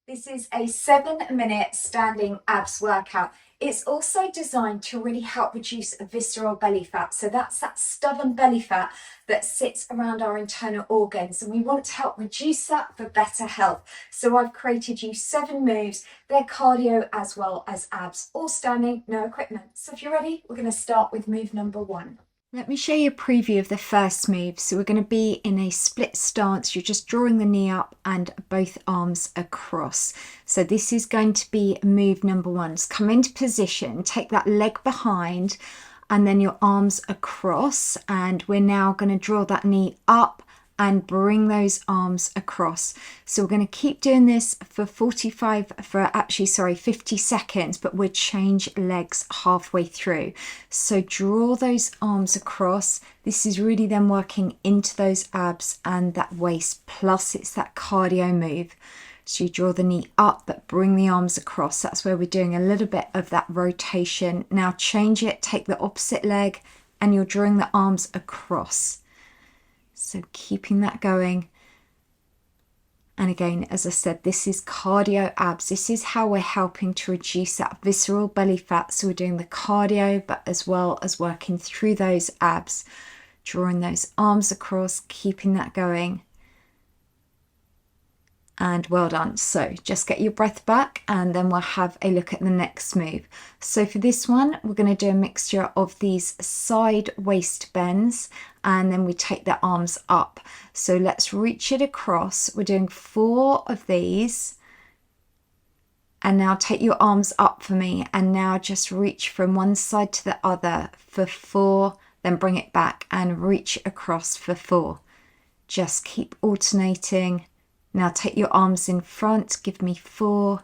This is a 7-minute standing abs workout. It's also designed to really help reduce visceral belly fat. So that's that stubborn belly fat that sits around our internal organs. And we want to help reduce that for better health. So I've created you 7 moves. They're cardio as well as abs, all standing, no equipment. So if you're ready, we're going to start with move number 1. Let me show you a preview of the first move. So we're going to be in a split stance. You're just drawing the knee up and both arms across. So this is going to be move number 1. So come into position, take that leg behind and then your arms across. And we're now going to draw that knee up and bring those arms across. So we're going to keep doing this for 50 seconds, but we'll change legs halfway through. So draw those arms across. This is really then working into those abs and that waist, plus it's that cardio move. So you draw the knee up, but bring the arms across. That's where we're doing a little bit of that rotation. Now change it, take the opposite leg, and you're drawing the arms across. So keeping that going. And again, as I said, this is cardio abs. This is how we're helping to reduce that visceral belly fat. So we're doing the cardio, but as well as working through those abs, drawing those arms across, keeping that going. And well done. So just get your breath back and then we'll have a look at the next move. So for this one, we're going to do a mixture of these side waist bends and then we take the arms up. So let's reach it across. We're doing 4 of these. And now take your arms up for me and now just reach from one side to the other for 4, then bring it back and reach across for 4. Just keep alternating. Now take your arms in front, give me 4.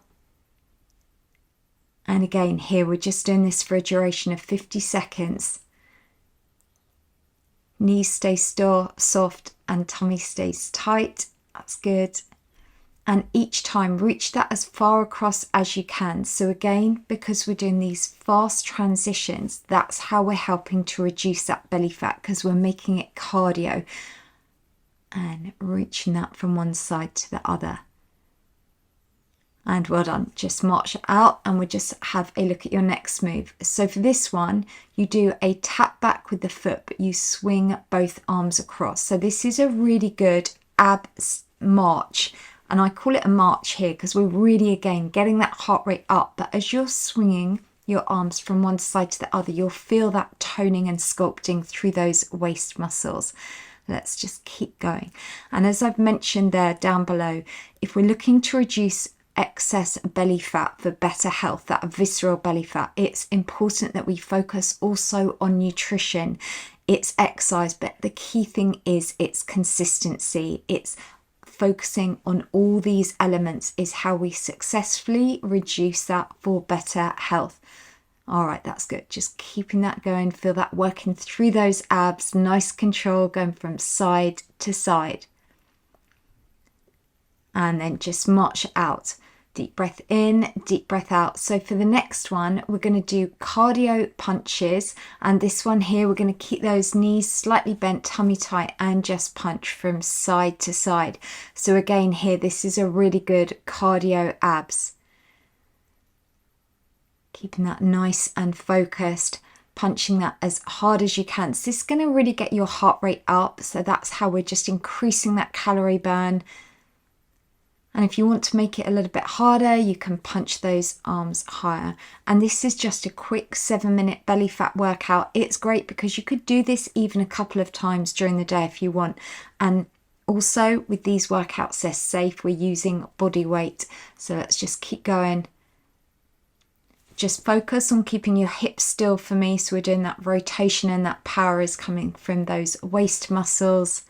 And again, here we're just doing this for a duration of 50 seconds. Knees stay still, soft, and tummy stays tight. That's good. And each time, reach that as far across as you can. So again, because we're doing these fast transitions, that's how we're helping to reduce that belly fat, because we're making it cardio. And reaching that from one side to the other. And well done. Just march out and we'll just have a look at your next move. So for this one, you do a tap back with the foot, but you swing both arms across. So this is a really good abs march. And I call it a march here because we're really, again, getting that heart rate up. But as you're swinging your arms from one side to the other, you'll feel that toning and sculpting through those waist muscles. Let's just keep going. And as I've mentioned there down below, if we're looking to reduce excess belly fat for better health, that visceral belly fat, it's important that we focus also on nutrition. It's exercise, but the key thing is it's consistency. It's focusing on all these elements is how we successfully reduce that for better health. All right, that's good. Just keeping that going. Feel that working through those abs. Nice control going from side to side. And then just march out. Deep breath in, deep breath out. So for the next one, we're going to do cardio punches. And this one here, we're going to keep those knees slightly bent, tummy tight, and just punch from side to side. So again here, this is a really good cardio abs. Keeping that nice and focused, punching that as hard as you can. So this is going to really get your heart rate up. So that's how we're just increasing that calorie burn. And if you want to make it a little bit harder, you can punch those arms higher. And this is just a quick 7-minute belly fat workout. It's great because you could do this even a couple of times during the day if you want. And also with these workouts, they're safe. We're using body weight. So let's just keep going. Just focus on keeping your hips still for me. So we're doing that rotation and that power is coming from those waist muscles.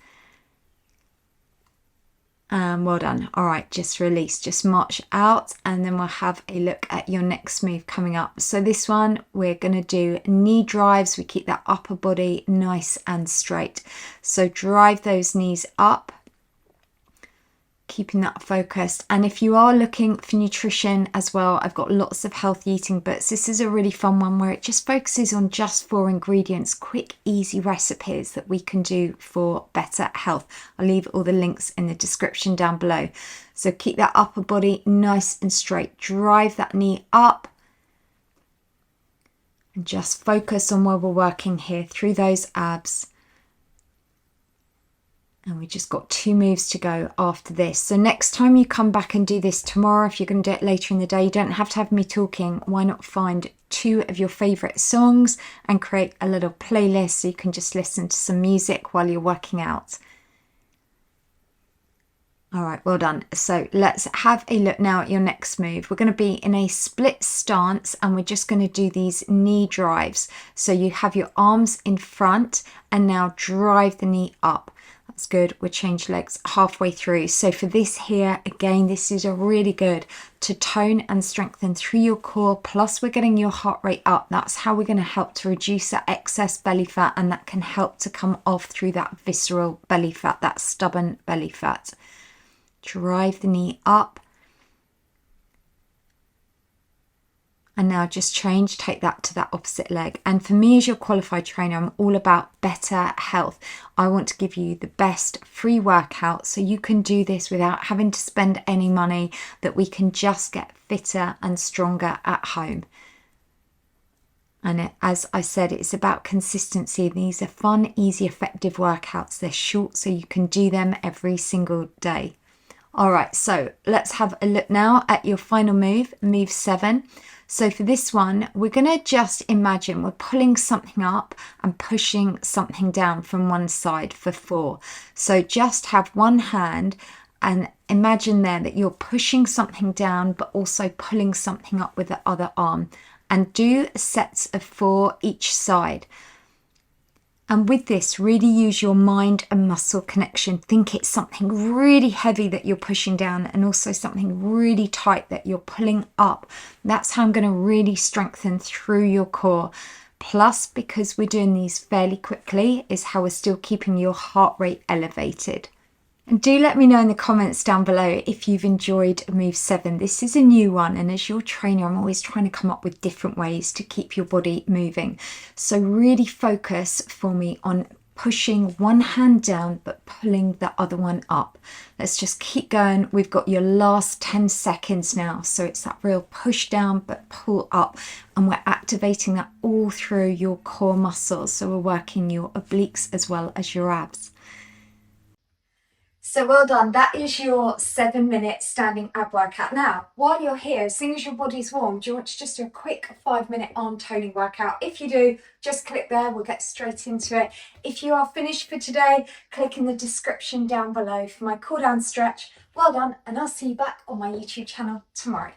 Well done. All right, just release, just march out and then we'll have a look at your next move coming up. So this one, we're going to do knee drives. We keep that upper body nice and straight. So drive those knees up. keeping that focused. And if you are looking for nutrition as well, I've got lots of healthy eating books. This is a really fun one where it just focuses on just 4 ingredients, quick, easy recipes that we can do for better health. I'll leave all the links in the description down below. So keep that upper body nice and straight. Drive that knee up. And just focus on where we're working here through those abs. And we just got 2 moves to go after this. So next time you come back and do this tomorrow, if you're going to do it later in the day, you don't have to have me talking. Why not find 2 of your favourite songs and create a little playlist so you can just listen to some music while you're working out. All right, well done. So let's have a look now at your next move. We're going to be in a split stance and we're just going to do these knee drives. So you have your arms in front and now drive the knee up. That's good. We'll change legs halfway through. So for this here, again, this is a really good to tone and strengthen through your core. Plus we're getting your heart rate up. That's how we're going to help to reduce that excess belly fat, and that can help to come off through that visceral belly fat, that stubborn belly fat. Drive the knee up. And now just change, take that to that opposite leg. And for me as your qualified trainer, I'm all about better health. I want to give you the best free workout so you can do this without having to spend any money, that we can just get fitter and stronger at home. And as I said, it's about consistency. These are fun, easy, effective workouts. They're short, so you can do them every single day. All right, so let's have a look now at your final move, move 7. So for this one, we're going to just imagine we're pulling something up and pushing something down from one side for 4. So just have one hand and imagine there that you're pushing something down, but also pulling something up with the other arm. And do sets of 4 each side. And with this, really use your mind and muscle connection. Think it's something really heavy that you're pushing down and also something really tight that you're pulling up. That's how I'm going to really strengthen through your core. Plus, because we're doing these fairly quickly, is how we're still keeping your heart rate elevated. And do let me know in the comments down below if you've enjoyed move 7. This is a new one, and as your trainer, I'm always trying to come up with different ways to keep your body moving. So really focus for me on pushing one hand down but pulling the other one up. Let's just keep going. We've got your last 10 seconds now. So it's that real push down but pull up, and we're activating that all through your core muscles. So we're working your obliques as well as your abs. So well done. That is your 7-minute standing ab workout. Now, while you're here, as soon as your body's warm, do you want to just do a quick 5-minute arm toning workout? If you do, just click there. We'll get straight into it. If you are finished for today, click in the description down below for my cool down stretch. Well done, and I'll see you back on my YouTube channel tomorrow.